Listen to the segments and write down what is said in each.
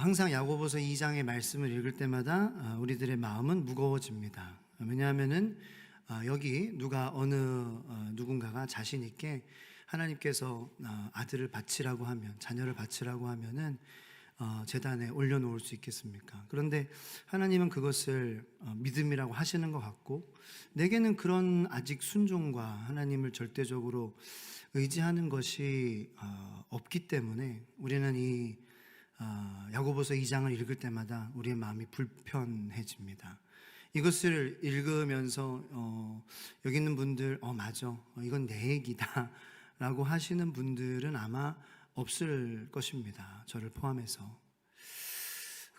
항상 야고보서 2장의 말씀을 읽을 때마다 우리들의 마음은 무거워집니다. 왜냐하면은 여기 누군가가 자신 있게 하나님께서 아들을 바치라고 하면, 자녀를 바치라고 하면은 제단에 올려놓을 수 있겠습니까? 그런데 하나님은 그것을 믿음이라고 하시는 것 같고, 내게는 그런 아직 순종과 하나님을 절대적으로 의지하는 것이 없기 때문에 우리는 이 야고보서 2장을 읽을 때마다 우리의 마음이 불편해집니다. 이것을 읽으면서 여기 있는 분들 맞아, 이건 내 얘기다 라고 하시는 분들은 아마 없을 것입니다, 저를 포함해서.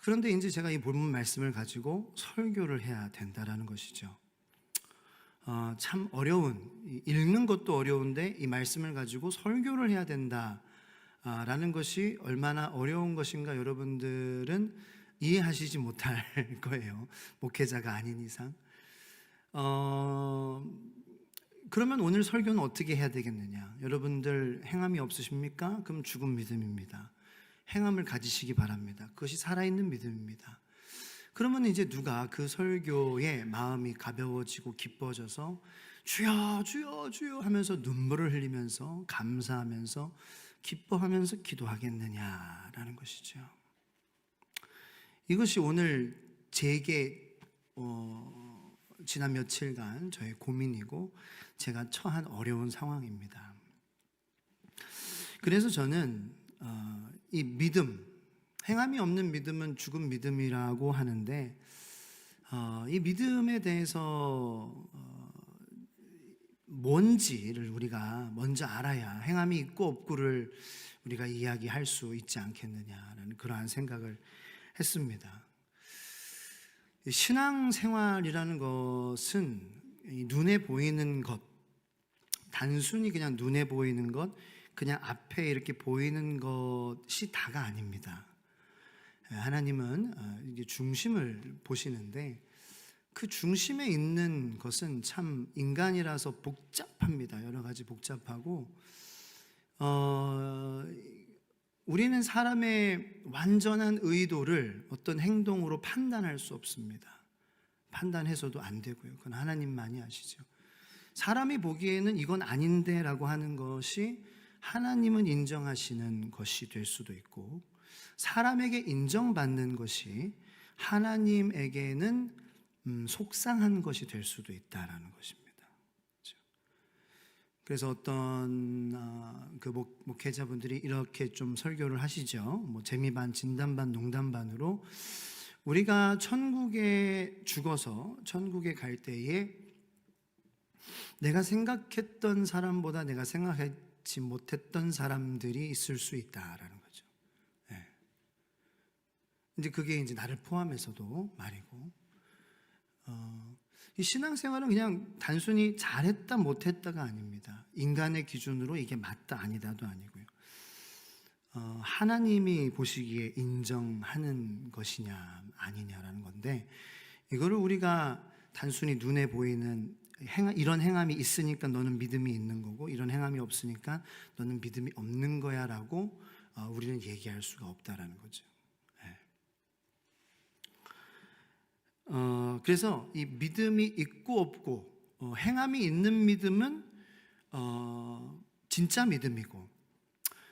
그런데 이제 제가 이 본문 말씀을 가지고 설교를 해야 된다라는 것이죠. 참 읽는 것도 어려운데 이 말씀을 가지고 설교를 해야 된다라는 것이 얼마나 어려운 것인가 여러분들은 이해하시지 못할 거예요, 목회자가 아닌 이상. 그러면 오늘 설교는 어떻게 해야 되겠느냐? 여러분들 행함이 없으십니까? 그럼 죽은 믿음입니다. 행함을 가지시기 바랍니다. 그것이 살아있는 믿음입니다. 그러면 이제 누가 그 설교에 마음이 가벼워지고 기뻐져서 주여 주여 주여 하면서 눈물을 흘리면서 감사하면서 기뻐하면서 기도하겠느냐라는 것이죠. 이것이 오늘 제게 지난 며칠간 저의 고민이고 제가 처한 어려운 상황입니다. 그래서 저는 이 믿음, 행함이 없는 믿음은 죽은 믿음이라고 하는데, 이 믿음에 대해서 뭔지를 우리가 먼저 알아야 행함이 있고 없고를 우리가 이야기할 수 있지 않겠느냐라는 그러한 생각을 했습니다. 신앙생활이라는 것은 눈에 보이는 것, 단순히 그냥 눈에 보이는 것, 그냥 앞에 이렇게 보이는 것이 다가 아닙니다. 하나님은 이게 중심을 보시는데 그 중심에 있는 것은 참 인간이라서 복잡합니다. 여러 가지 복잡하고 우리는 사람의 완전한 의도를 어떤 행동으로 판단할 수 없습니다. 판단해서도 안 되고요. 그건 하나님만이 아시죠. 사람이 보기에는 이건 아닌데 라고 하는 것이 하나님은 인정하시는 것이 될 수도 있고, 사람에게 인정받는 것이 하나님에게는 속상한 것이 될 수도 있다라는 것입니다. 그래서 어떤 그 목회자분들이 이렇게 좀 설교를 하시죠. 재미 반, 진담 반, 농담 반으로 우리가 천국에 죽어서 천국에 갈 때에 내가 생각했던 사람보다 내가 생각하지 못했던 사람들이 있을 수 있다라는 거죠. 네. 이제 그게 이제 나를 포함해서도 말이고, 이 신앙생활은 그냥 단순히 잘했다 못했다가 아닙니다. 인간의 기준으로 이게 맞다 아니다도 아니고요. 하나님이 보시기에 인정하는 것이냐 아니냐라는 건데, 이거를 우리가 단순히 눈에 보이는 이런 행함이 있으니까 너는 믿음이 있는 거고, 이런 행함이 없으니까 너는 믿음이 없는 거야 라고 우리는 얘기할 수가 없다라는 거죠. 그래서 이 믿음이 있고 없고, 행함이 있는 믿음은 진짜 믿음이고,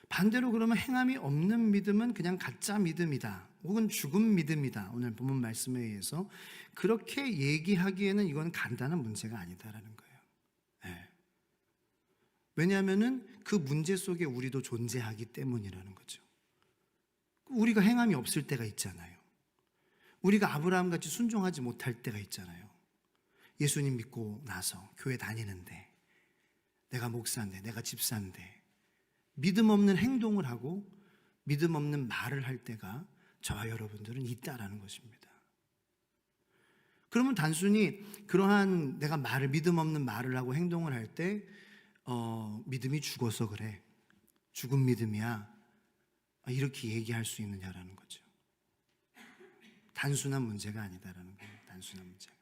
반대로 그러면 행함이 없는 믿음은 그냥 가짜 믿음이다, 혹은 죽은 믿음이다, 오늘 본문 말씀에 의해서 그렇게 얘기하기에는 이건 간단한 문제가 아니다라는 거예요. 네. 왜냐하면은 그 문제 속에 우리도 존재하기 때문이라는 거죠. 우리가 행함이 없을 때가 있잖아요. 우리가 아브라함같이 순종하지 못할 때가 있잖아요. 예수님 믿고 나서 교회 다니는데, 내가 목사인데, 내가 집사인데 믿음 없는 행동을 하고 믿음 없는 말을 할 때가 저와 여러분들은 있다라는 것입니다. 그러면 단순히 그러한 내가 믿음 없는 말을 하고 행동을 할 때 믿음이 죽어서 그래, 죽은 믿음이야, 이렇게 얘기할 수 있느냐라는 거죠. 단순한 문제가 아니다라는 거예요. 단순한 문제가.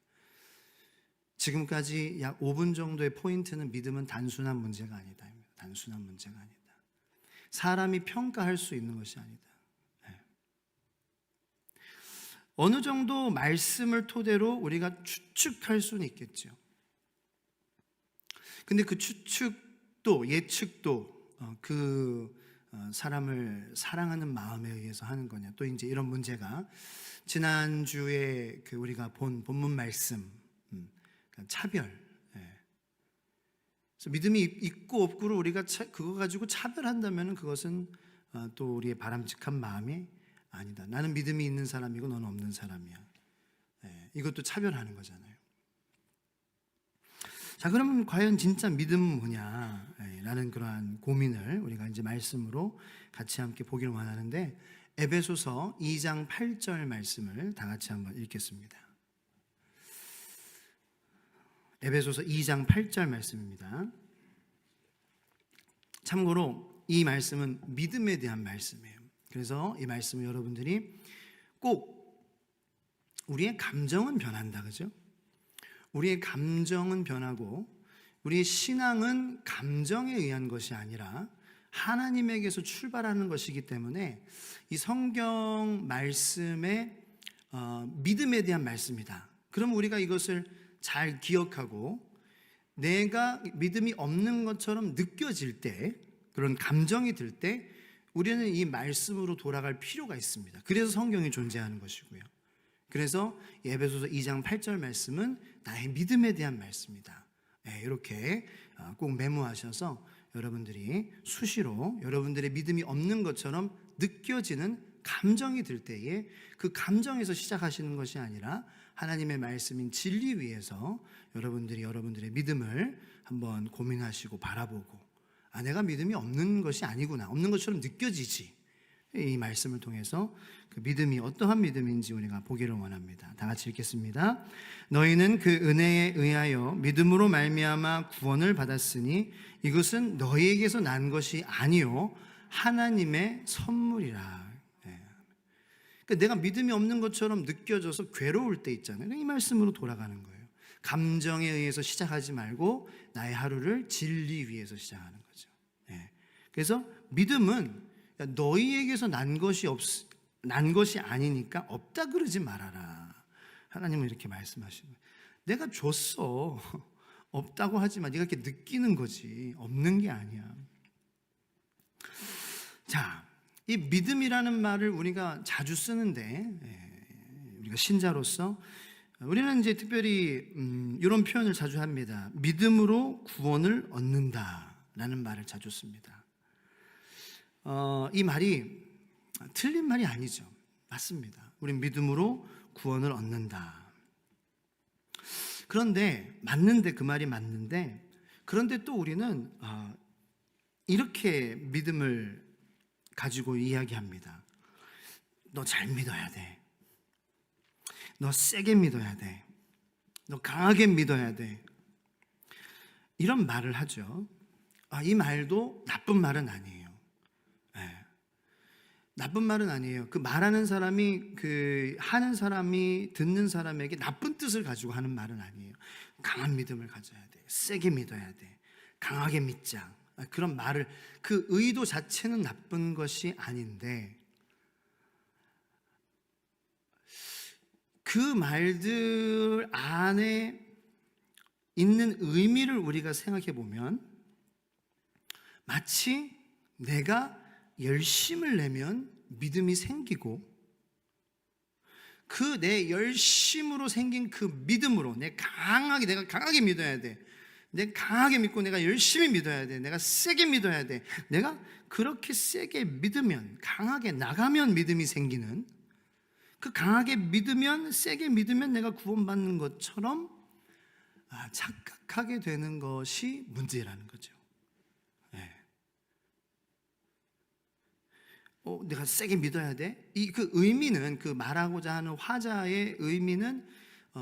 지금까지 약 5분 정도의 포인트는 믿음은 단순한 문제가 아니다. 단순한 문제가 아니다. 사람이 평가할 수 있는 것이 아니다. 어느 정도 말씀을 토대로 우리가 추측할 수는 있겠죠. 근데 그 추측도 예측도 사람을 사랑하는 마음에 의해서 하는 거냐. 또 이제 이런 문제가 지난주에 우리가 본 본문 말씀, 차별. 그래서 믿음이 있고 없고를 우리가 그거 가지고 차별한다면 그것은 또 우리의 바람직한 마음이 아니다. 나는 믿음이 있는 사람이고 너는 없는 사람이야. 이것도 차별하는 거잖아요. 자, 그러면 과연 진짜 믿음은 뭐냐? 라는 그러한 고민을 우리가 이제 말씀으로 같이 함께 보기를 원하는데, 에베소서 2장 8절 말씀을 다 같이 한번 읽겠습니다. 에베소서 2장 8절 말씀입니다. 참고로 이 말씀은 믿음에 대한 말씀이에요. 그래서 이 말씀을 여러분들이 꼭 우리의 감정은 변한다, 그죠? 우리의 감정은 변하고 우리의 신앙은 감정에 의한 것이 아니라 하나님에게서 출발하는 것이기 때문에 이 성경 말씀의 믿음에 대한 말씀이다. 그럼 우리가 이것을 잘 기억하고 내가 믿음이 없는 것처럼 느껴질 때, 그런 감정이 들 때 우리는 이 말씀으로 돌아갈 필요가 있습니다. 그래서 성경이 존재하는 것이고요. 그래서 에베소서 2장 8절 말씀은 나의 믿음에 대한 말씀이다. 이렇게 꼭 메모하셔서 여러분들이 수시로 여러분들의 믿음이 없는 것처럼 느껴지는 감정이 들 때에 그 감정에서 시작하시는 것이 아니라 하나님의 말씀인 진리 위에서 여러분들이 여러분들의 믿음을 한번 고민하시고 바라보고, 내가 믿음이 없는 것이 아니구나, 없는 것처럼 느껴지지. 이 말씀을 통해서 그 믿음이 어떠한 믿음인지 우리가 보기를 원합니다. 다 같이 읽겠습니다. 너희는 그 은혜에 의하여 믿음으로 말미암아 구원을 받았으니 이것은 너희에게서 난 것이 아니요 하나님의 선물이라. 그러니까 내가 믿음이 없는 것처럼 느껴져서 괴로울 때 있잖아요. 이 말씀으로 돌아가는 거예요. 감정에 의해서 시작하지 말고 나의 하루를 진리 위에서 시작하는 거죠. 그래서 믿음은 너희에게서 난 것이 아니니까 없다 그러지 말아라. 하나님은 이렇게 말씀하시는 거예요. 내가 줬어. 없다고 하지만 네가 이렇게 느끼는 거지, 없는 게 아니야. 자, 이 믿음이라는 말을 우리가 자주 쓰는데, 우리가 신자로서 우리는 이제 특별히 이런 표현을 자주 합니다. 믿음으로 구원을 얻는다라는 말을 자주 씁니다. 이 말이 틀린 말이 아니죠. 맞습니다. 우린 믿음으로 구원을 얻는다. 그런데 그 말이 맞는데, 그런데 또 우리는 이렇게 믿음을 가지고 이야기합니다. 너 잘 믿어야 돼. 너 세게 믿어야 돼. 너 강하게 믿어야 돼. 이런 말을 하죠. 이 말도 나쁜 말은 아니에요. 나쁜 말은 아니에요. 그 말하는 사람이, 하는 사람이 듣는 사람에게 나쁜 뜻을 가지고 하는 말은 아니에요. 강한 믿음을 가져야 돼. 세게 믿어야 돼. 강하게 믿자. 그런 말을, 그 의도 자체는 나쁜 것이 아닌데, 그 말들 안에 있는 의미를 우리가 생각해 보면 마치 내가 열심을 내면 믿음이 생기고, 그 내 열심으로 생긴 그 믿음으로 내가 강하게 믿어야 돼. 내가 강하게 믿고 내가 열심히 믿어야 돼. 내가 세게 믿어야 돼. 내가 그렇게 세게 믿으면, 강하게 나가면 믿음이 생기는, 그 강하게 믿으면, 세게 믿으면 내가 구원받는 것처럼 착각하게 되는 것이 문제라는 거죠. 내가 세게 믿어야 돼? 그 의미는, 그 말하고자 하는 화자의 의미는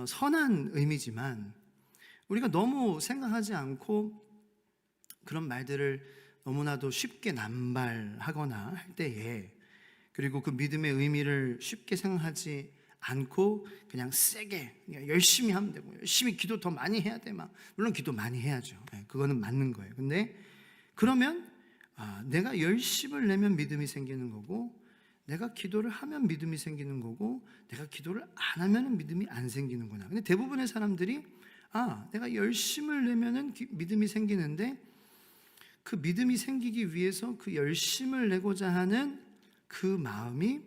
선한 의미지만, 우리가 너무 생각하지 않고 그런 말들을 너무나도 쉽게 남발하거나 할 때에, 그리고 그 믿음의 의미를 쉽게 생각하지 않고 그냥 세게, 그냥 열심히 하면 되고, 열심히 기도 더 많이 해야 돼. 물론 기도 많이 해야죠. 그거는 맞는 거예요. 근데 그러면 내가 열심을 내면 믿음이 생기는 거고, 내가 기도를 하면 믿음이 생기는 거고 내가 기도를 안 하면 믿음이 안 생기는구나. 근데 대부분의 사람들이 내가 열심을 내면은 믿음이 생기는데 그 믿음이 생기기 위해서 그 열심을 내고자 하는 그 마음이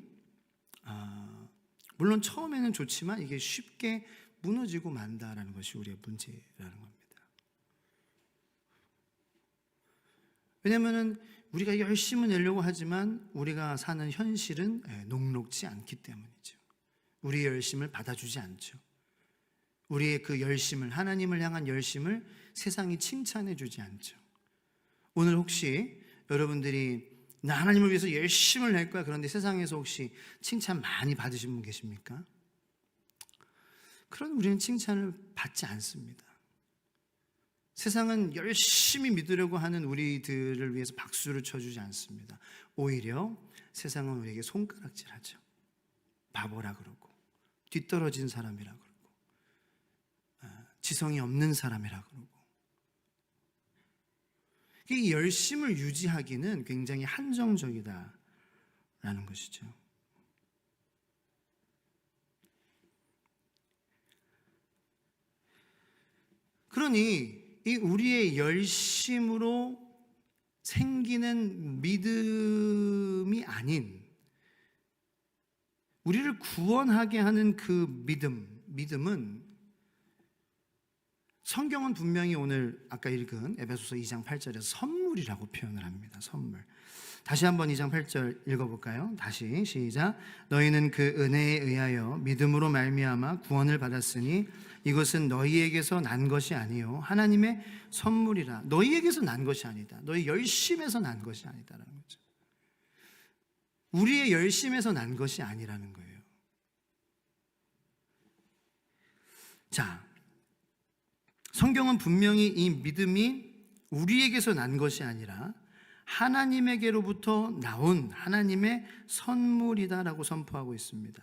물론 처음에는 좋지만 이게 쉽게 무너지고 만다라는 것이 우리의 문제라는 겁니다. 왜냐하면 우리가 열심을 내려고 하지만 우리가 사는 현실은 녹록지 않기 때문이죠. 우리의 열심을 받아주지 않죠. 우리의 그 열심을, 하나님을 향한 열심을 세상이 칭찬해 주지 않죠. 오늘 혹시 여러분들이 나 하나님을 위해서 열심을 낼 거야, 그런데 세상에서 혹시 칭찬 많이 받으신 분 계십니까? 그런 우리는 칭찬을 받지 않습니다. 세상은 열심히 믿으려고 하는 우리들을 위해서 박수를 쳐주지 않습니다. 오히려 세상은 우리에게 손가락질하죠. 바보라 그러고 뒤떨어진 사람이라 그러고 지성이 없는 사람이라 그러고. 이 열심을 유지하기는 굉장히 한정적이다라는 것이죠. 그러니 이 우리의 열심으로 생기는 믿음이 아닌 우리를 구원하게 하는 그 믿음은 성경은 분명히 오늘 아까 읽은 에베소서 2장 8절에서 선물이라고 표현을 합니다. 선물. 다시 한번 2장 8절 읽어볼까요? 다시 시작. 너희는 그 은혜에 의하여 믿음으로 말미암아 구원을 받았으니 이것은 너희에게서 난 것이 아니요 하나님의 선물이라. 너희에게서 난 것이 아니다. 너희 열심에서 난 것이 아니다라는 거죠. 우리의 열심에서 난 것이 아니라는 거예요. 자, 성경은 분명히 이 믿음이 우리에게서 난 것이 아니라 하나님에게로부터 나온 하나님의 선물이다라고 선포하고 있습니다.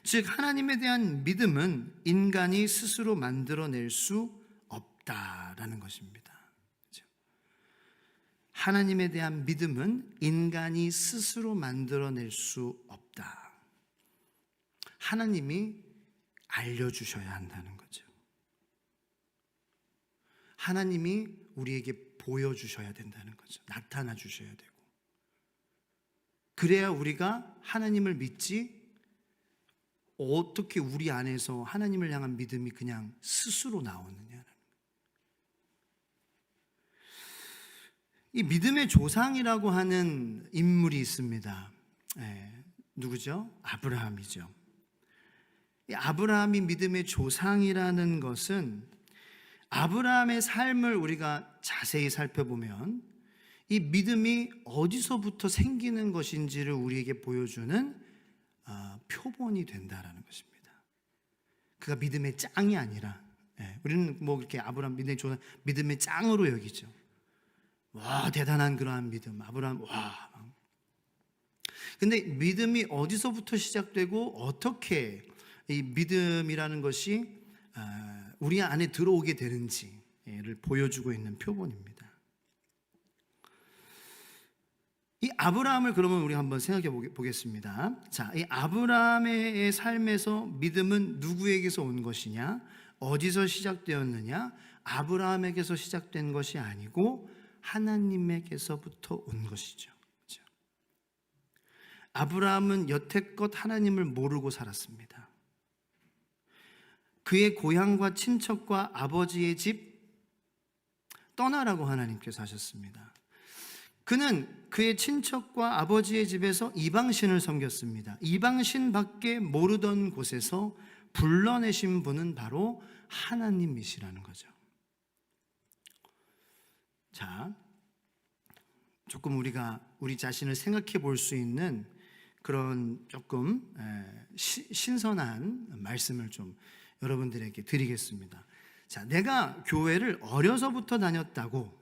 즉 하나님에 대한 믿음은 인간이 스스로 만들어낼 수 없다라는 것입니다. 하나님에 대한 믿음은 인간이 스스로 만들어낼 수 없다. 하나님이 알려주셔야 한다는 거죠. 하나님이 우리에게 보여주셔야 된다는 거죠. 나타나 주셔야 되고. 그래야 우리가 하나님을 믿지, 어떻게 우리 안에서 하나님을 향한 믿음이 그냥 스스로 나오느냐는. 이 믿음의 조상이라고 하는 인물이 있습니다. 누구죠? 아브라함이죠. 이 아브라함이 믿음의 조상이라는 것은 아브라함의 삶을 우리가 자세히 살펴보면 이 믿음이 어디서부터 생기는 것인지를 우리에게 보여주는 표본이 된다라는 것입니다. 그가 믿음의 짱이 아니라, 우리는 뭐 이렇게 아브라함 믿음의 조상, 믿음의 짱으로 여기죠. 와, 대단한 그러한 믿음, 아브라함, 와. 근데 믿음이 어디서부터 시작되고 어떻게 이 믿음이라는 것이 우리 안에 들어오게 되는지를 보여주고 있는 표본입니다. 이 아브라함을 그러면 우리 한번 생각해 보겠습니다. 자, 이 아브라함의 삶에서 믿음은 누구에게서 온 것이냐? 어디서 시작되었느냐? 아브라함에게서 시작된 것이 아니고 하나님에게서부터 온 것이죠. 그렇죠? 아브라함은 여태껏 하나님을 모르고 살았습니다. 그의 고향과 친척과 아버지의 집 떠나라고 하나님께서 하셨습니다. 그는 그의 친척과 아버지의 집에서 이방신을 섬겼습니다. 이방신밖에 모르던 곳에서 불러내신 분은 바로 하나님이시라는 거죠. 자, 조금 우리가 우리 자신을 생각해 볼 수 있는 그런 조금 신선한 말씀을 좀 여러분들에게 드리겠습니다. 자, 내가 교회를 어려서부터 다녔다고,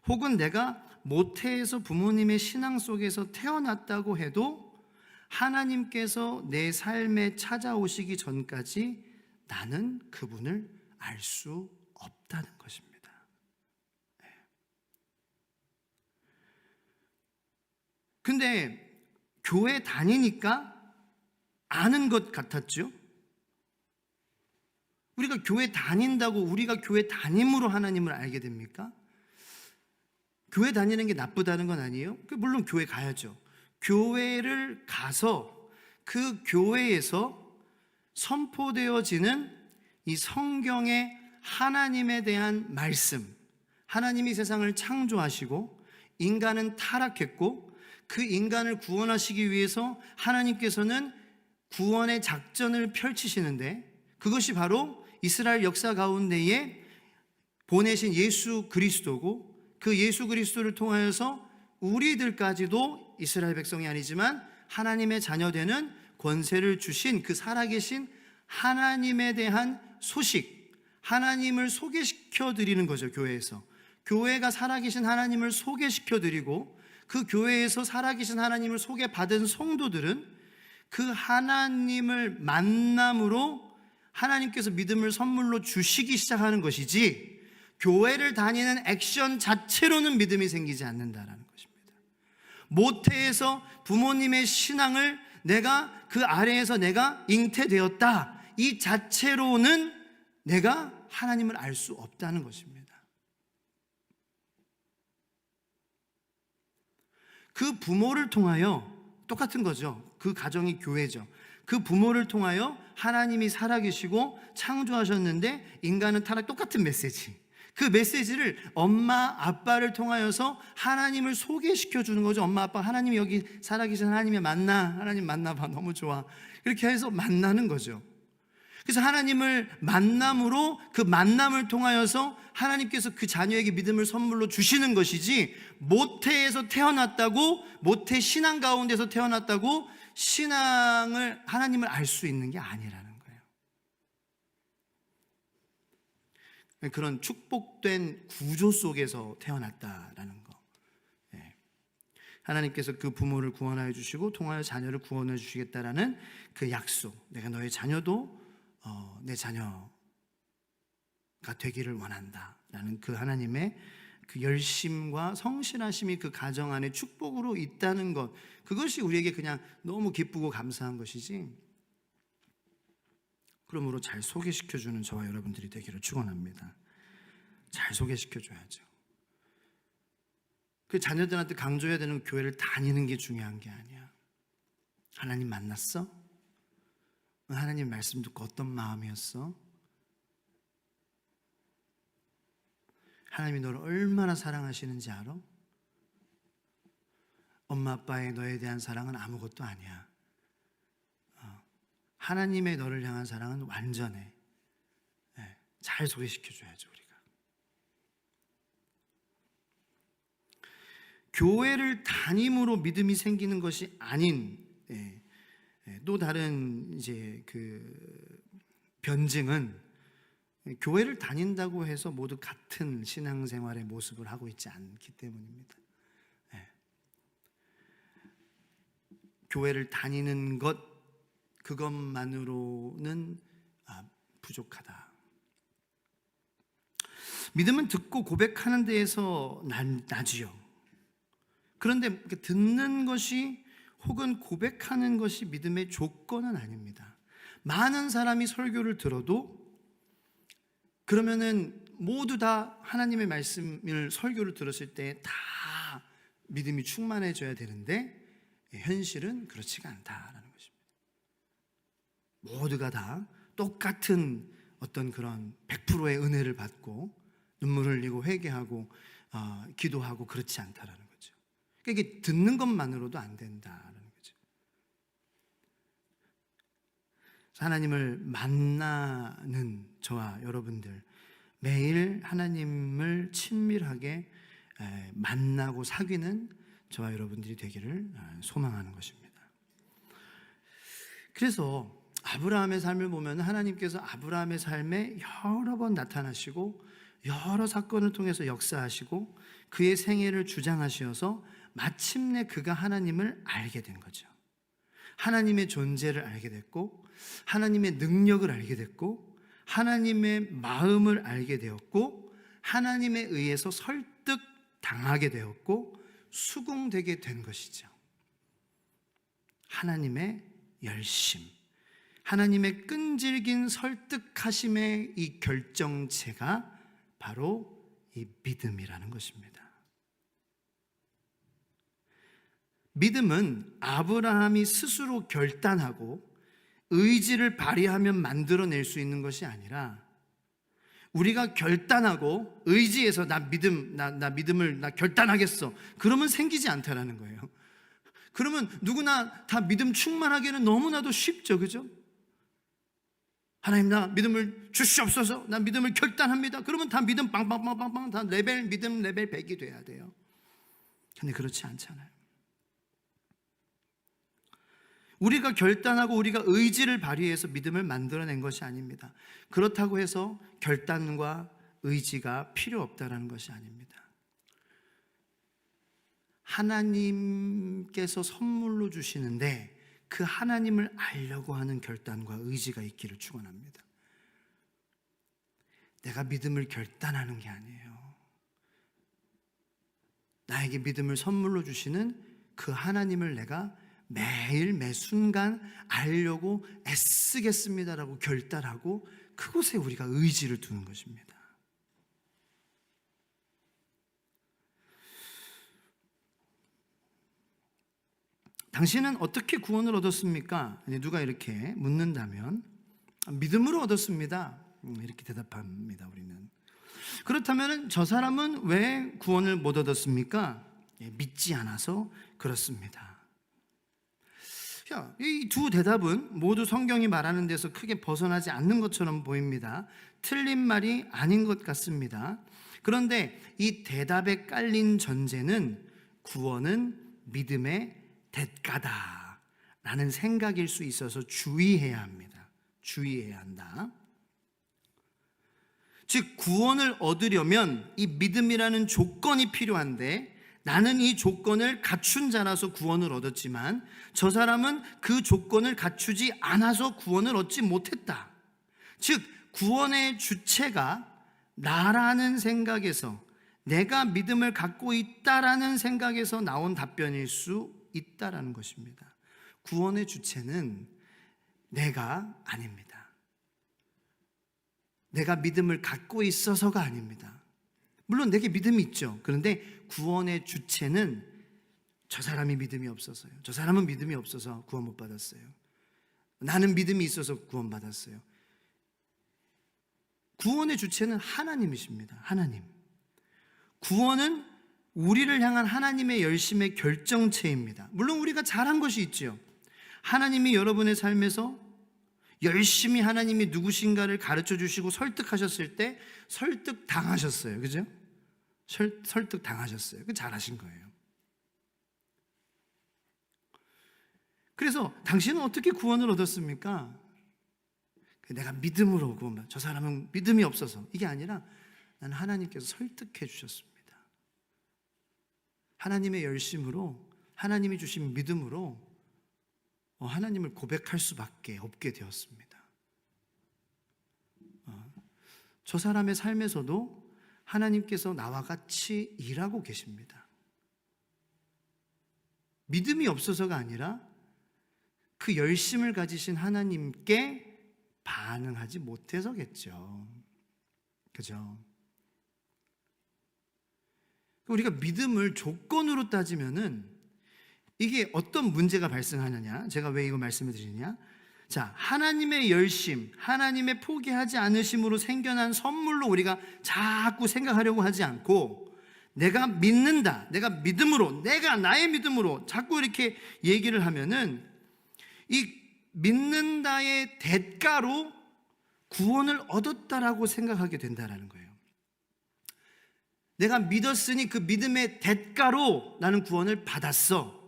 혹은 내가 모태에서 부모님의 신앙 속에서 태어났다고 해도 하나님께서 내 삶에 찾아오시기 전까지 나는 그분을 알 수 없다는 것입니다. 근데 교회 다니니까 아는 것 같았죠. 우리가 교회 다닌다고 우리가 교회 다님으로 하나님을 알게 됩니까? 교회 다니는 게 나쁘다는 건 아니에요. 물론 교회 가야죠. 교회를 가서 그 교회에서 선포되어지는 이 성경의 하나님에 대한 말씀, 하나님이 세상을 창조하시고 인간은 타락했고 그 인간을 구원하시기 위해서 하나님께서는 구원의 작전을 펼치시는데, 그것이 바로 이스라엘 역사 가운데에 보내신 예수 그리스도고, 그 예수 그리스도를 통하여서 우리들까지도 이스라엘 백성이 아니지만 하나님의 자녀되는 권세를 주신 그 살아계신 하나님에 대한 소식, 하나님을 소개시켜 드리는 거죠. 교회에서 교회가 살아계신 하나님을 소개시켜 드리고, 그 교회에서 살아계신 하나님을 소개받은 성도들은 그 하나님을 만남으로 하나님께서 믿음을 선물로 주시기 시작하는 것이지, 교회를 다니는 액션 자체로는 믿음이 생기지 않는다라는 것입니다. 모태에서 부모님의 신앙을 내가 그 아래에서 내가 잉태되었다, 이 자체로는 내가 하나님을 알 수 없다는 것입니다. 그 부모를 통하여, 똑같은 거죠. 그 가정이 교회죠. 그 부모를 통하여 하나님이 살아계시고 창조하셨는데 인간은 타락, 똑같은 메시지. 그 메시지를 엄마 아빠를 통하여서 하나님을 소개시켜 주는 거죠. 엄마 아빠, 하나님이 여기 살아계신 하나님이 만나, 하나님 만나봐, 너무 좋아, 이렇게 해서 만나는 거죠. 그래서 하나님을 만남으로, 그 만남을 통하여서 하나님께서 그 자녀에게 믿음을 선물로 주시는 것이지, 모태에서 태어났다고, 모태 신앙 가운데서 태어났다고 신앙을, 하나님을 알 수 있는 게 아니라는 거예요. 그런 축복된 구조 속에서 태어났다라는 거. 하나님께서 그 부모를 구원하여 주시고 통하여 자녀를 구원해 주시겠다라는 그 약속, 내가 너의 자녀도 내 자녀가 되기를 원한다라는 그 하나님의 그 열심과 성실하심이 그 가정 안에 축복으로 있다는 것, 그것이 우리에게 그냥 너무 기쁘고 감사한 것이지, 그러므로 잘 소개시켜주는 저와 여러분들이 되기를 축원합니다. 잘 소개시켜줘야죠. 그 자녀들한테 강조해야 되는 교회를 다니는 게 중요한 게 아니야. 하나님 만났어? 하나님 말씀 듣고 어떤 마음이었어? 하나님이 너를 얼마나 사랑하시는지 알아? 엄마 아빠의 너에 대한 사랑은 아무것도 아니야. 하나님의 너를 향한 사랑은 완전해. 잘 소개시켜줘야죠, 우리가. 교회를 다님으로 믿음이 생기는 것이 아닌 또 다른 이제 그 변증은, 교회를 다닌다고 해서 모두 같은 신앙생활의 모습을 하고 있지 않기 때문입니다. 교회를 다니는 것, 그것만으로는 부족하다. 믿음은 듣고 고백하는 데에서 나지요. 그런데 듣는 것이 혹은 고백하는 것이 믿음의 조건은 아닙니다. 많은 사람이 설교를 들어도, 그러면은 모두 다 하나님의 말씀을 설교를 들었을 때 다 믿음이 충만해져야 되는데, 현실은 그렇지가 않다라는 것입니다. 모두가 다 똑같은 어떤 그런 100%의 은혜를 받고 눈물 흘리고 회개하고 기도하고 그렇지 않다라는 거죠. 그러니까 이게 듣는 것만으로도 안 된다라는 거죠. 하나님을 만나는 저와 여러분들, 매일 하나님을 친밀하게 만나고 사귀는 저와 여러분들이 되기를 소망하는 것입니다. 그래서 아브라함의 삶을 보면 하나님께서 아브라함의 삶에 여러 번 나타나시고 여러 사건을 통해서 역사하시고 그의 생애를 주장하셔서 마침내 그가 하나님을 알게 된 거죠. 하나님의 존재를 알게 됐고, 하나님의 능력을 알게 됐고, 하나님의 마음을 알게 되었고, 하나님에 의해서 설득당하게 되었고 수긍되게 된 것이죠. 하나님의 열심, 하나님의 끈질긴 설득하심의 이 결정체가 바로 이 믿음이라는 것입니다. 믿음은 아브라함이 스스로 결단하고 의지를 발휘하면 만들어낼 수 있는 것이 아니라 우리가 결단하고 의지해서 나 믿음을 결단하겠어, 그러면 생기지 않다라는 거예요. 그러면 누구나 다 믿음 충만하기는 너무나도 쉽죠, 그죠? 하나님, 나 믿음을 주시옵소서, 나 믿음을 결단합니다. 그러면 다 믿음 빵빵빵빵빵 다 믿음 레벨 100이 돼야 돼요. 근데 그렇지 않잖아요. 우리가 결단하고 우리가 의지를 발휘해서 믿음을 만들어낸 것이 아닙니다. 그렇다고 해서 결단과 의지가 필요 없다는 것이 아닙니다. 하나님께서 선물로 주시는데 그 하나님을 알려고 하는 결단과 의지가 있기를 축원합니다. 내가 믿음을 결단하는 게 아니에요. 나에게 믿음을 선물로 주시는 그 하나님을 내가 매일 매 순간 알려고 애쓰겠습니다라고 결단하고 그곳에 우리가 의지를 두는 것입니다. 당신은 어떻게 구원을 얻었습니까? 누가 이렇게 묻는다면 믿음으로 얻었습니다, 이렇게 대답합니다. 우리는. 그렇다면 저 사람은 왜 구원을 못 얻었습니까? 믿지 않아서 그렇습니다. 이 두 대답은 모두 성경이 말하는 데서 크게 벗어나지 않는 것처럼 보입니다. 틀린 말이 아닌 것 같습니다. 그런데 이 대답에 깔린 전제는 구원은 믿음의 대가다 라는 생각일 수 있어서 주의해야 합니다. 주의해야 한다. 즉 구원을 얻으려면 이 믿음이라는 조건이 필요한데 나는 이 조건을 갖춘 자라서 구원을 얻었지만 저 사람은 그 조건을 갖추지 않아서 구원을 얻지 못했다. 즉 구원의 주체가 나라는 생각에서, 내가 믿음을 갖고 있다라는 생각에서 나온 답변일 수 있다라는 것입니다. 구원의 주체는 내가 아닙니다. 내가 믿음을 갖고 있어서가 아닙니다. 물론 내게 믿음이 있죠. 그런데 구원의 주체는 저 사람이 믿음이 없어서요, 저 사람은 믿음이 없어서 구원 못 받았어요, 나는 믿음이 있어서 구원 받았어요. 구원의 주체는 하나님이십니다. 하나님. 구원은 우리를 향한 하나님의 열심의 결정체입니다. 물론 우리가 잘한 것이 있죠. 하나님이 여러분의 삶에서 열심히 하나님이 누구신가를 가르쳐 주시고 설득하셨을 때 설득 당하셨어요. 그죠? 설득 당하셨어요. 그 잘하신 거예요. 그래서 당신은 어떻게 구원을 얻었습니까? 내가 믿음으로 구원, 저 사람은 믿음이 없어서, 이게 아니라 나는 하나님께서 설득해 주셨습니다. 하나님의 열심으로, 하나님이 주신 믿음으로 하나님을 고백할 수밖에 없게 되었습니다. 저 사람의 삶에서도 하나님께서 나와 같이 일하고 계십니다. 믿음이 없어서가 아니라 그 열심을 가지신 하나님께 반응하지 못해서겠죠. 그죠? 우리가 믿음을 조건으로 따지면은 이게 어떤 문제가 발생하느냐? 제가 왜 이거 말씀을 드리느냐? 자, 하나님의 열심, 하나님의 포기하지 않으심으로 생겨난 선물로 우리가 자꾸 생각하려고 하지 않고 내가 믿는다, 내가 믿음으로, 내가 나의 믿음으로 자꾸 이렇게 얘기를 하면은 이 믿는다의 대가로 구원을 얻었다라고 생각하게 된다라는 거예요. 내가 믿었으니 그 믿음의 대가로 나는 구원을 받았어.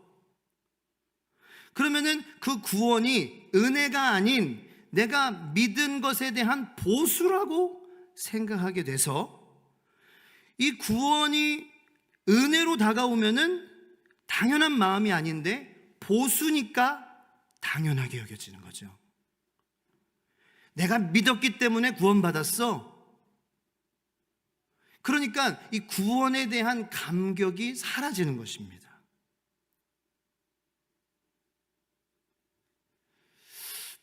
그러면은 그 구원이 은혜가 아닌 내가 믿은 것에 대한 보수라고 생각하게 돼서 이 구원이 은혜로 다가오면은 당연한 마음이 아닌데 보수니까 당연하게 여겨지는 거죠. 내가 믿었기 때문에 구원받았어. 그러니까 이 구원에 대한 감격이 사라지는 것입니다.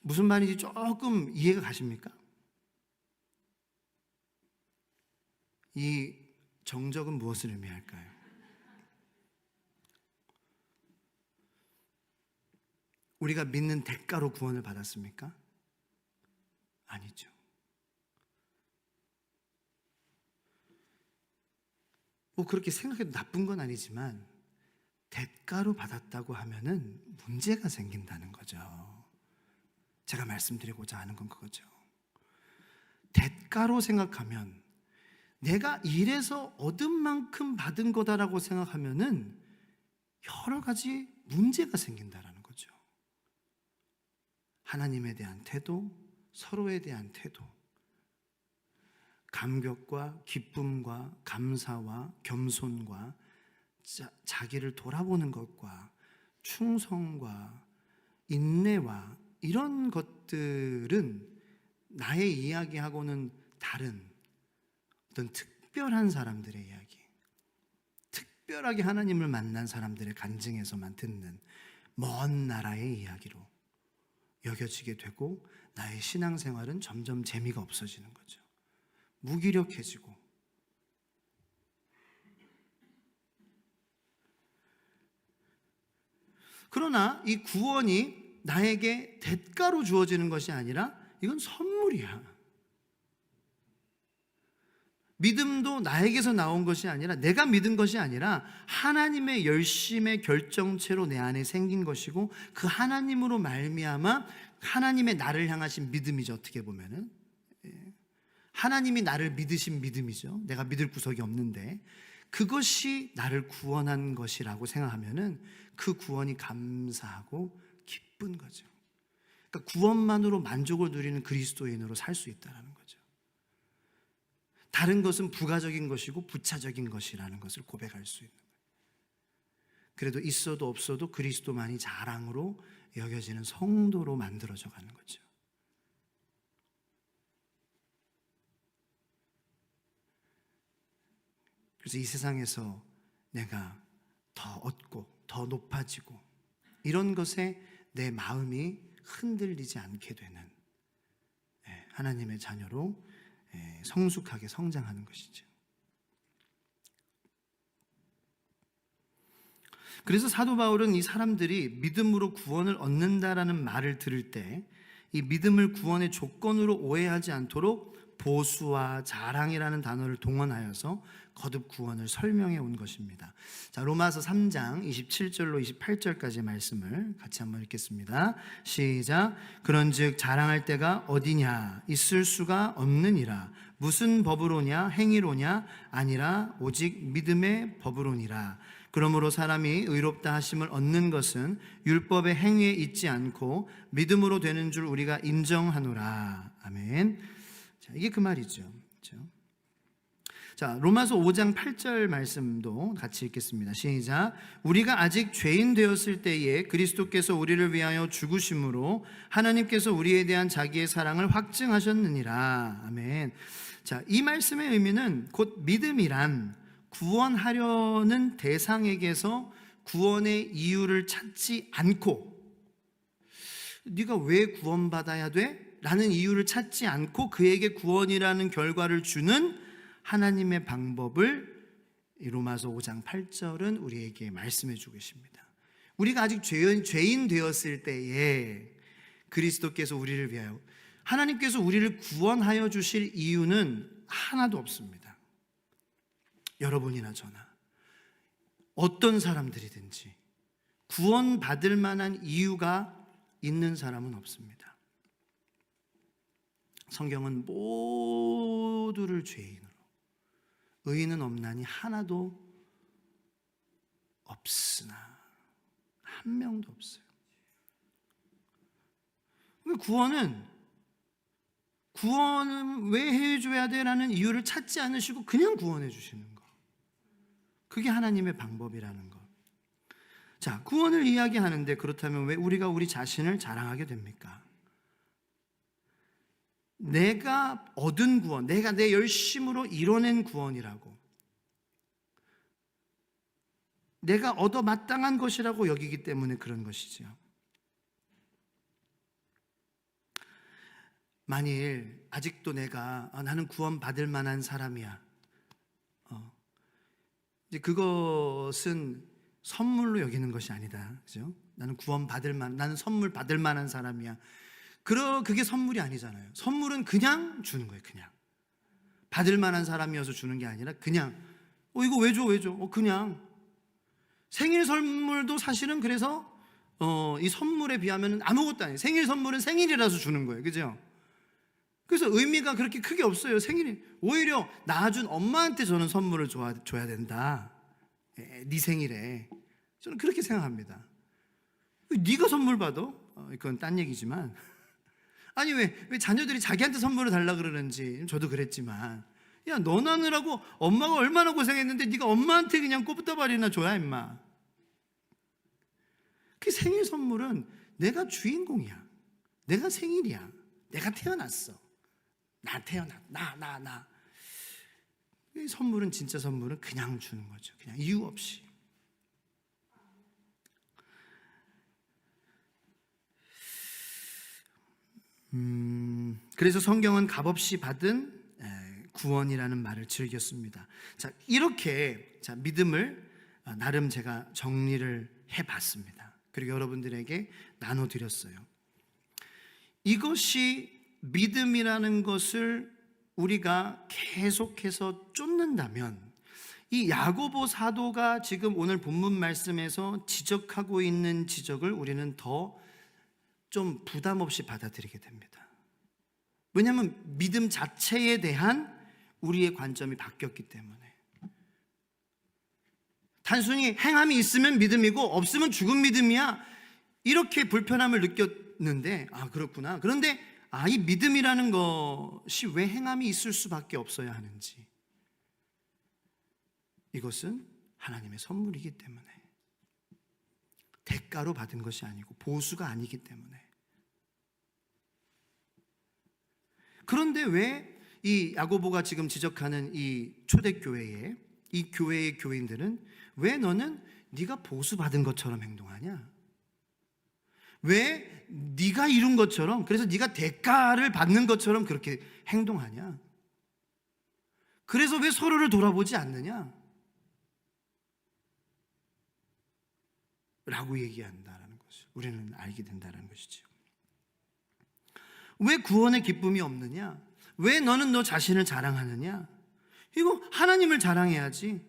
무슨 말인지 조금 이해가 가십니까? 이 정적은 무엇을 의미할까요? 우리가 믿는 대가로 구원을 받았습니까? 아니죠. 뭐 그렇게 생각해도 나쁜 건 아니지만 대가로 받았다고 하면은 문제가 생긴다는 거죠. 제가 말씀드리고자 하는 건 그거죠. 대가로 생각하면 내가 일해서 얻은 만큼 받은 거다라고 생각하면은 여러 가지 문제가 생긴다라는 거죠. 하나님에 대한 태도, 서로에 대한 태도, 감격과 기쁨과 감사와 겸손과 자기를 돌아보는 것과 충성과 인내와 이런 것들은 나의 이야기하고는 다른 어떤 특별한 사람들의 이야기, 특별하게 하나님을 만난 사람들의 간증에서만 듣는 먼 나라의 이야기로 여겨지게 되고 나의 신앙생활은 점점 재미가 없어지는 거죠. 무기력해지고. 그러나 이 구원이 나에게 대가로 주어지는 것이 아니라 이건 선물이야. 믿음도 나에게서 나온 것이 아니라 내가 믿은 것이 아니라 하나님의 열심의 결정체로 내 안에 생긴 것이고 그 하나님으로 말미암아 하나님의 나를 향하신 믿음이죠. 어떻게 보면은 하나님이 나를 믿으신 믿음이죠. 내가 믿을 구석이 없는데 그것이 나를 구원한 것이라고 생각하면은 그 구원이 감사하고 기쁜 거죠. 그러니까 구원만으로 만족을 누리는 그리스도인으로 살 수 있다는 거죠. 다른 것은 부가적인 것이고 부차적인 것이라는 것을 고백할 수 있는 거예요. 그래도 있어도 없어도 그리스도만이 자랑으로 여겨지는 성도로 만들어져 가는 거죠. 그래서 이 세상에서 내가 더 얻고 더 높아지고 이런 것에 내 마음이 흔들리지 않게 되는 하나님의 자녀로 성숙하게 성장하는 것이죠. 그래서 사도 바울은 이 사람들이 믿음으로 구원을 얻는다라는 말을 들을 때 이 믿음을 구원의 조건으로 오해하지 않도록 보수와 자랑이라는 단어를 동원하여서 거듭 구원을 설명해 온 것입니다. 자, 로마서 3장 27절로 28절까지 말씀을 같이 한번 읽겠습니다. 시작. 그런즉 자랑할 때가 어디냐? 있을 수가 없느니라. 무슨 법으로냐? 행위로냐? 아니라 오직 믿음의 법으로니라. 그러므로 사람이 의롭다 하심을 얻는 것은 율법의 행위에 있지 않고 믿음으로 되는 줄 우리가 인정하노라. 아멘. 자, 이게 그 말이죠. 그렇죠? 자, 로마서 5장 8절 말씀도 같이 읽겠습니다. 시작. 우리가 아직 죄인 되었을 때에 그리스도께서 우리를 위하여 죽으심으로 하나님께서 우리에 대한 자기의 사랑을 확증하셨느니라. 아멘. 자, 이 말씀의 의미는 곧 믿음이란 구원하려는 대상에게서 구원의 이유를 찾지 않고 네가 왜 구원받아야 돼? 라는 이유를 찾지 않고 그에게 구원이라는 결과를 주는 하나님의 방법을 로마서 5장 8절은 우리에게 말씀해 주고 계십니다. 우리가 아직 죄인 되었을 때에 그리스도께서 우리를 위하여 하나님께서 우리를 구원하여 주실 이유는 하나도 없습니다. 여러분이나 저나 어떤 사람들이든지 구원받을 만한 이유가 있는 사람은 없습니다. 성경은 모두를 죄인으로 의인은 없나니 하나도 없으나 한 명도 없어요. 구원은 왜 해줘야 돼라는 이유를 찾지 않으시고 그냥 구원해 주시는 거. 그게 하나님의 방법이라는 것. 자, 구원을 이야기하는데 그렇다면 왜 우리가 우리 자신을 자랑하게 됩니까? 내가 얻은 구원, 내가 내 열심으로 이뤄낸 구원이라고, 내가 얻어 마땅한 것이라고 여기기 때문에 그런 것이죠. 만일 아직도 내가 나는 구원받을 만한 사람이야, 이제 그것은 선물로 여기는 것이 아니다. 그죠? 나는 선물 받을 만한 사람이야. 그게 선물이 아니잖아요. 선물은 그냥 주는 거예요. 그냥 받을 만한 사람이어서 주는 게 아니라 그냥 이거 왜 줘? 왜 줘? 그냥. 생일 선물도 사실은 그래서 이 선물에 비하면 아무것도 아니에요. 생일 선물은 생일이라서 주는 거예요. 그죠? 그래서 의미가 그렇게 크게 없어요. 생일이 오히려 낳아준 엄마한테 저는 선물을 줘야 된다. 네 생일에. 저는 그렇게 생각합니다. 네가 선물 받아? 이건 딴 얘기지만 아니 왜 자녀들이 자기한테 선물을 달라 그러는지 저도 그랬지만, 야, 너 낳느라고 엄마가 얼마나 고생했는데 네가 엄마한테 그냥 꽃다발이나 줘야 임마. 그 생일 선물은 내가 주인공이야. 내가 생일이야. 내가 태어났어. 나. 이 선물은, 진짜 선물은 그냥 주는 거죠. 그냥 이유 없이. 그래서 성경은 값없이 받은 구원이라는 말을 즐겼습니다. 자, 이렇게 믿음을 나름 제가 정리를 해봤습니다. 그리고 여러분들에게 나눠드렸어요. 이것이 믿음이라는 것을 우리가 계속해서 쫓는다면, 이 야고보 사도가 지금 오늘 본문 말씀에서 지적하고 있는 지적을 우리는 더 좀 부담 없이 받아들이게 됩니다. 왜냐하면 믿음 자체에 대한 우리의 관점이 바뀌었기 때문에. 단순히 행함이 있으면 믿음이고 없으면 죽은 믿음이야, 이렇게 불편함을 느꼈는데, 그렇구나. 그런데 이 믿음이라는 것이 왜 행함이 있을 수밖에 없어야 하는지, 이것은 하나님의 선물이기 때문에, 대가로 받은 것이 아니고 보수가 아니기 때문에. 그런데 왜 이 야고보가 지금 지적하는 이 초대교회에, 이 교회의 교인들은 왜 너는 네가 보수받은 것처럼 행동하냐? 왜 네가 이룬 것처럼, 그래서 네가 대가를 받는 것처럼 그렇게 행동하냐? 그래서 왜 서로를 돌아보지 않느냐? 라고 얘기한다라는 것을 우리는 알게 된다는 것이죠. 왜 구원의 기쁨이 없느냐? 왜 너는 너 자신을 자랑하느냐? 이거 하나님을 자랑해야지.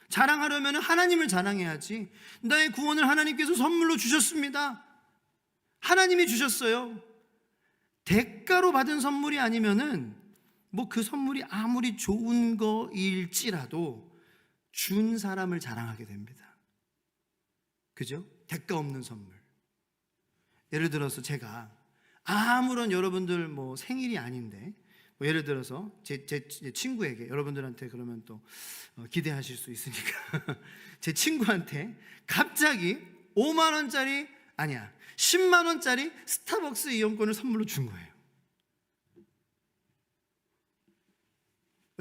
자랑하려면 하나님을 자랑해야지. 나의 구원을 하나님께서 선물로 주셨습니다. 하나님이 주셨어요. 대가로 받은 선물이 아니면은 그 선물이 아무리 좋은 거일지라도 준 사람을 자랑하게 됩니다. 그죠? 대가 없는 선물. 예를 들어서 제가 아무런 여러분들 생일이 아닌데, 예를 들어서 제 친구에게, 여러분들한테 그러면 또 기대하실 수 있으니까 제 친구한테 갑자기 5만 원짜리, 아니야 10만 원짜리 스타벅스 이용권을 선물로 준 거예요.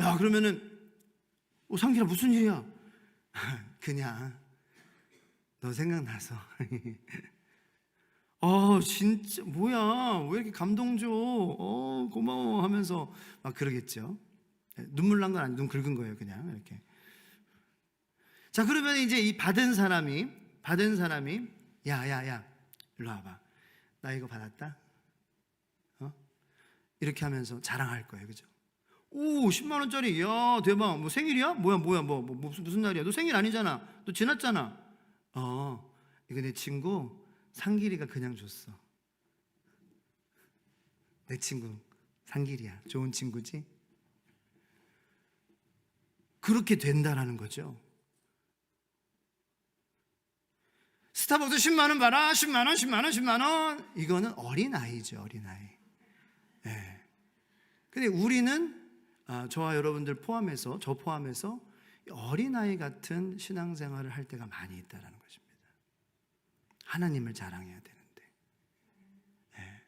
야, 그러면은 상길아 무슨 일이야? 그냥 너 생각나서 진짜 뭐야, 왜 이렇게 감동 줘? 고마워 하면서 막 그러겠죠. 눈물 난 건 아니고 눈 긁은 거예요, 그냥 이렇게. 자, 그러면 이제 이 받은 사람이 야 일로 와봐, 나 이거 받았다. 이렇게 하면서 자랑할 거예요, 그죠? 오, 10만 원짜리, 야 대박. 생일이야? 뭐야 무슨 날이야? 너 생일 아니잖아, 너 지났잖아. 이거 내 친구 상길이가 그냥 줬어. 내 친구 상길이야, 좋은 친구지? 그렇게 된다라는 거죠. 스타벅스 10만 원 봐라, 10만 원. 이거는 어린아이죠, 어린아이. 네. 근데 우리는 저와 여러분들 포함해서, 저 포함해서 어린아이 같은 신앙생활을 할 때가 많이 있다는 것입니다. 하나님을 자랑해야 되는데. 네.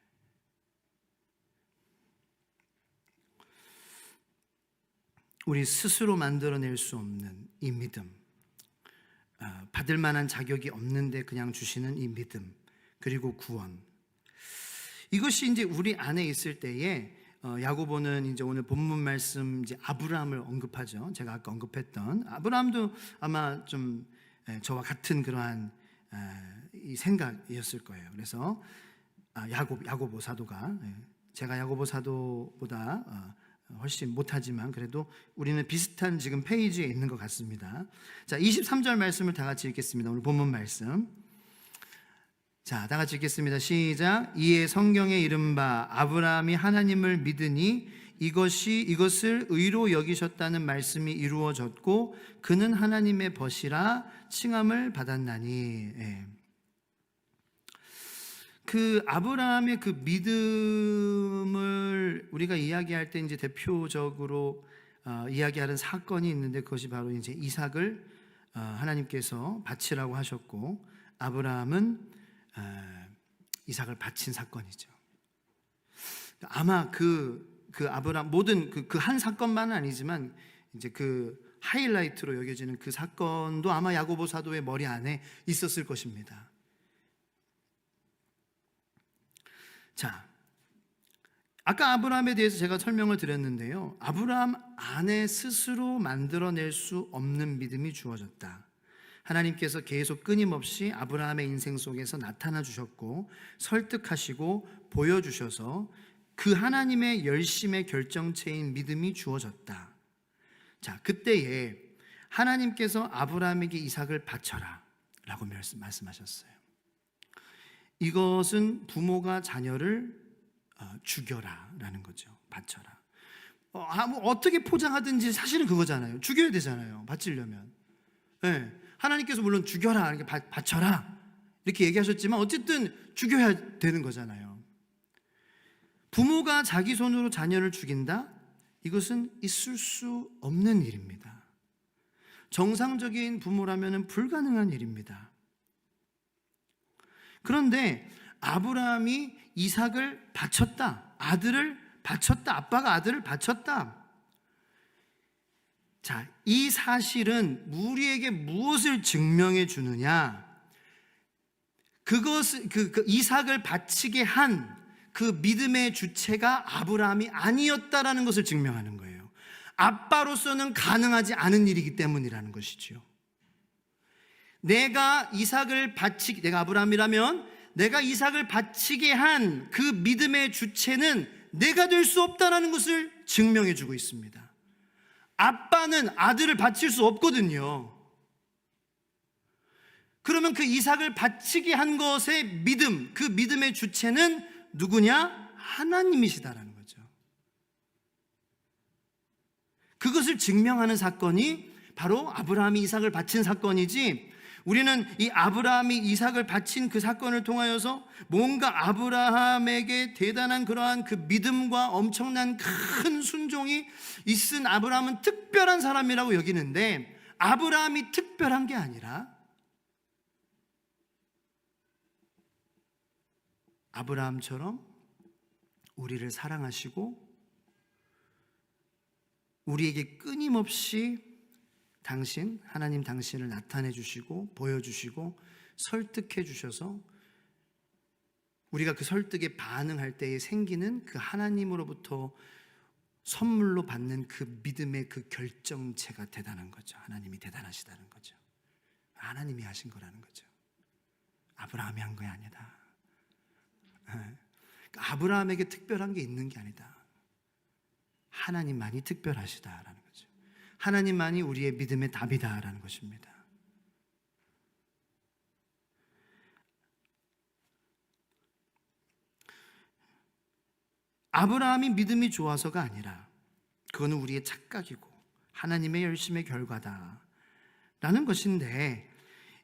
우리 스스로 만들어낼 수 없는 이 믿음, 받을 만한 자격이 없는데 그냥 주시는 이 믿음, 그리고 구원, 이것이 이제 우리 안에 있을 때에 야고보는 이제 오늘 본문 말씀 이제 아브라함을 언급하죠. 제가 아까 언급했던 아브라함도 아마 좀 저와 같은 그러한 이 생각이었을 거예요. 그래서 야고보 사도가 제가 야고보 사도보다 훨씬 못하지만 그래도 우리는 비슷한 지금 페이지에 있는 것 같습니다. 자, 23절 말씀을 다 같이 읽겠습니다. 오늘 본문 말씀. 자, 다 같이 읽겠습니다. 시작. 이에 성경에 이른바 아브라함이 하나님을 믿으니 이것을 의로 여기셨다는 말씀이 이루어졌고 그는 하나님의 벗이라 칭함을 받았나니. 그 아브라함의 그 믿음을 우리가 이야기할 때 이제 대표적으로 이야기하는 사건이 있는데 그것이 바로 이제 이삭을 하나님께서 바치라고 하셨고 아브라함은 이삭을 바친 사건이죠. 아마 그 아브라함 모든 그 한 사건만은 아니지만 이제 그 하이라이트로 여겨지는 그 사건도 아마 야고보 사도의 머리 안에 있었을 것입니다. 자, 아까 아브라함에 대해서 제가 설명을 드렸는데요. 아브라함 안에 스스로 만들어낼 수 없는 믿음이 주어졌다. 하나님께서 계속 끊임없이 아브라함의 인생 속에서 나타나 주셨고 설득하시고 보여주셔서 그 하나님의 열심의 결정체인 믿음이 주어졌다. 자, 그때에 하나님께서 아브라함에게 이삭을 바쳐라 라고 말씀하셨어요. 이것은 부모가 자녀를 죽여라 라는 거죠. 바쳐라. 어떻게 포장하든지 사실은 그거잖아요. 죽여야 되잖아요. 바치려면. 네. 하나님께서 물론 죽여라, 이렇게 바쳐라 이렇게 얘기하셨지만 어쨌든 죽여야 되는 거잖아요. 부모가 자기 손으로 자녀를 죽인다? 이것은 있을 수 없는 일입니다. 정상적인 부모라면 불가능한 일입니다. 그런데 아브라함이 이삭을 바쳤다. 아들을 바쳤다. 아빠가 아들을 바쳤다. 자, 이 사실은 우리에게 무엇을 증명해 주느냐? 그것은 그 이삭을 바치게 한 그 믿음의 주체가 아브라함이 아니었다라는 것을 증명하는 거예요. 아빠로서는 가능하지 않은 일이기 때문이라는 것이죠. 내가 아브라함이라면 내가 이삭을 바치게 한 그 믿음의 주체는 내가 될 수 없다라는 것을 증명해 주고 있습니다. 아빠는 아들을 바칠 수 없거든요. 그러면 그 이삭을 바치게 한 것의 믿음, 그 믿음의 주체는 누구냐? 하나님이시다라는 거죠. 그것을 증명하는 사건이 바로 아브라함이 이삭을 바친 사건이지, 우리는 이 아브라함이 이삭을 바친 그 사건을 통하여서 뭔가 아브라함에게 대단한 그러한 그 믿음과 엄청난 큰 순종이 있은 아브라함은 특별한 사람이라고 여기는데, 아브라함이 특별한 게 아니라 아브라함처럼 우리를 사랑하시고 우리에게 끊임없이 하나님 당신을 나타내 주시고 보여주시고 설득해 주셔서 우리가 그 설득에 반응할 때에 생기는 그 하나님으로부터 선물로 받는 그 믿음의 그 결정체가 대단한 거죠. 하나님이 대단하시다는 거죠. 하나님이 하신 거라는 거죠. 아브라함이 한 게 아니다. 아브라함에게 특별한 게 있는 게 아니다. 하나님만이 특별하시다라는 거죠. 하나님만이 우리의 믿음의 답이다라는 것입니다. 아브라함이 믿음이 좋아서가 아니라 그거는 우리의 착각이고 하나님의 열심의 결과다라는 것인데,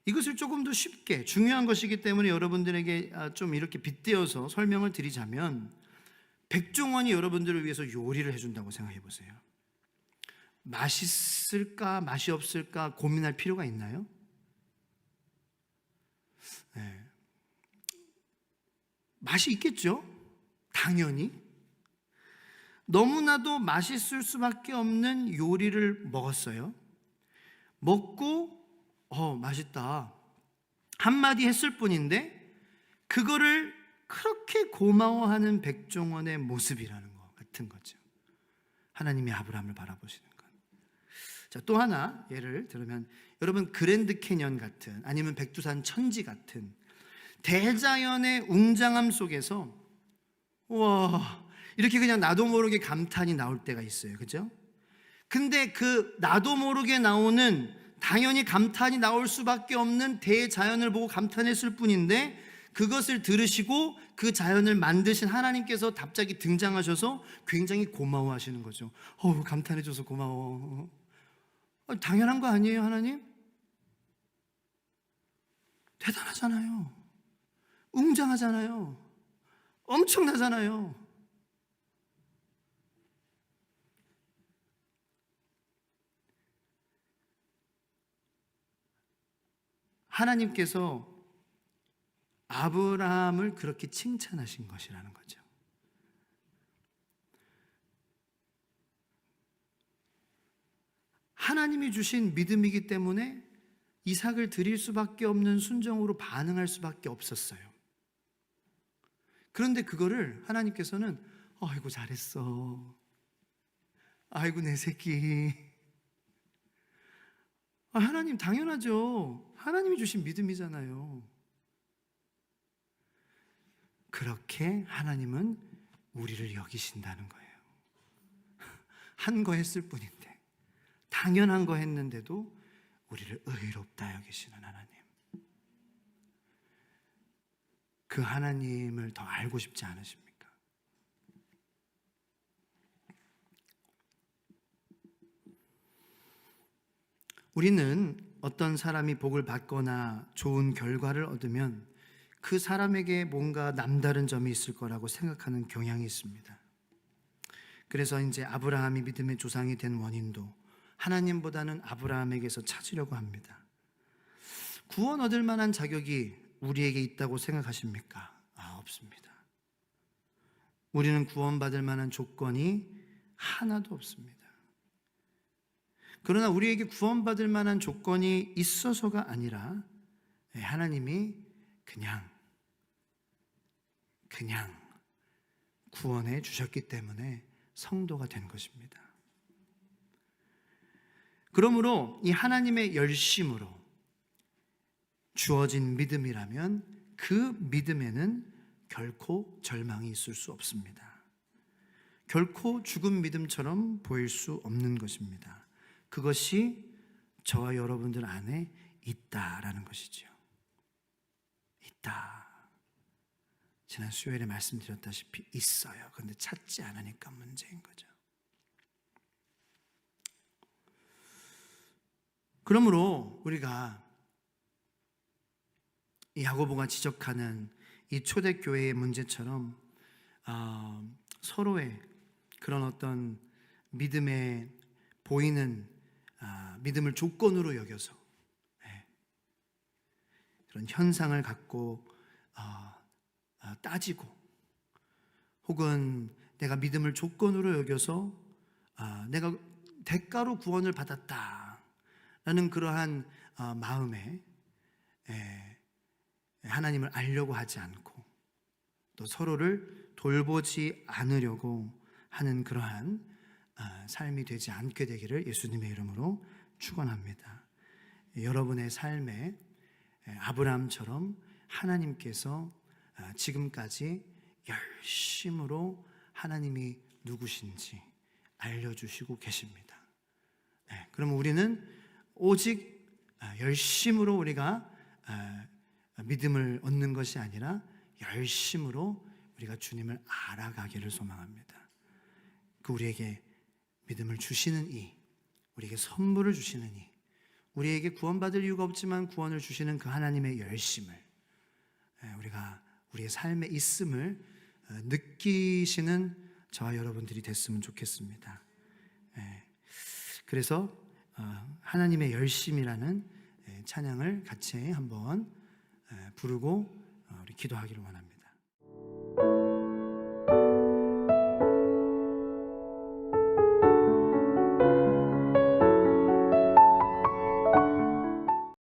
이것을 조금 더 쉽게, 중요한 것이기 때문에 여러분들에게 좀 이렇게 빗대어서 설명을 드리자면, 백종원이 여러분들을 위해서 요리를 해준다고 생각해 보세요. 맛있을까 맛이 없을까 고민할 필요가 있나요? 네. 맛이 있겠죠? 당연히. 너무나도 맛있을 수밖에 없는 요리를 먹었어요. 먹고 맛있다 한마디 했을 뿐인데, 그거를 그렇게 고마워하는 백종원의 모습이라는 것 같은 거죠. 하나님이 아브라함을 바라보시는 것. 자, 또 하나 예를 들면 여러분 그랜드 캐년 같은 아니면 백두산 천지 같은 대자연의 웅장함 속에서 와 이렇게 그냥 나도 모르게 감탄이 나올 때가 있어요. 그죠? 근데 그 나도 모르게 나오는 당연히 감탄이 나올 수밖에 없는 대자연을 보고 감탄했을 뿐인데 그것을 들으시고 그 자연을 만드신 하나님께서 갑자기 등장하셔서 굉장히 고마워하시는 거죠. 감탄해줘서 고마워. 당연한 거 아니에요, 하나님? 대단하잖아요. 웅장하잖아요. 엄청나잖아요. 하나님께서 아브라함을 그렇게 칭찬하신 것이라는 거죠. 하나님이 주신 믿음이기 때문에 이삭을 드릴 수밖에 없는 순종으로 반응할 수밖에 없었어요. 그런데 그거를 하나님께서는 아이고 잘했어. 아이고 내 새끼. 하나님 당연하죠. 하나님이 주신 믿음이잖아요. 그렇게 하나님은 우리를 여기신다는 거예요. 한 거 했을 뿐인데, 당연한 거 했는데도 우리를 의롭다 여기시는 하나님. 그 하나님을 더 알고 싶지 않으십니까? 우리는 어떤 사람이 복을 받거나 좋은 결과를 얻으면 그 사람에게 뭔가 남다른 점이 있을 거라고 생각하는 경향이 있습니다. 그래서 이제 아브라함이 믿음의 조상이 된 원인도 하나님보다는 아브라함에게서 찾으려고 합니다. 구원 얻을 만한 자격이 우리에게 있다고 생각하십니까? 없습니다. 우리는 구원받을 만한 조건이 하나도 없습니다. 그러나 우리에게 구원받을 만한 조건이 있어서가 아니라 하나님이 그냥 구원해 주셨기 때문에 성도가 된 것입니다. 그러므로 이 하나님의 열심으로 주어진 믿음이라면 그 믿음에는 결코 절망이 있을 수 없습니다. 결코 죽은 믿음처럼 보일 수 없는 것입니다. 그것이 저와 여러분들 안에 있다라는 것이죠. 있다. 지난 수요일에 말씀드렸다시피 있어요. 그런데 찾지 않으니까 문제인 거죠. 그러므로 우리가 이 야고보가 지적하는 이 초대교회의 문제처럼 서로의 그런 어떤 믿음에 보이는 믿음을 조건으로 여겨서 그런 현상을 갖고 따지고 혹은 내가 믿음을 조건으로 여겨서 내가 대가로 구원을 받았다라는 그러한 마음에 하나님을 알려고 하지 않고 또 서로를 돌보지 않으려고 하는 그러한 삶이 되지 않게 되기를 예수님의 이름으로 축원합니다. 여러분의 삶에 아브라함처럼 하나님께서 지금까지 열심으로 하나님이 누구신지 알려주시고 계십니다. 그럼 우리는 오직 열심으로 우리가 믿음을 얻는 것이 아니라 열심으로 우리가 주님을 알아가기를 소망합니다. 그 우리에게 믿음을 주시는 이, 우리에게 선물을 주시는 이, 우리에게 구원받을 이유가 없지만 구원을 주시는 그 하나님의 열심을 우리가 우리의 삶에 있음을 느끼시는 저와 여러분들이 됐으면 좋겠습니다. 그래서 하나님의 열심이라는 찬양을 같이 한번 부르고 우리 기도하기를 원합니다.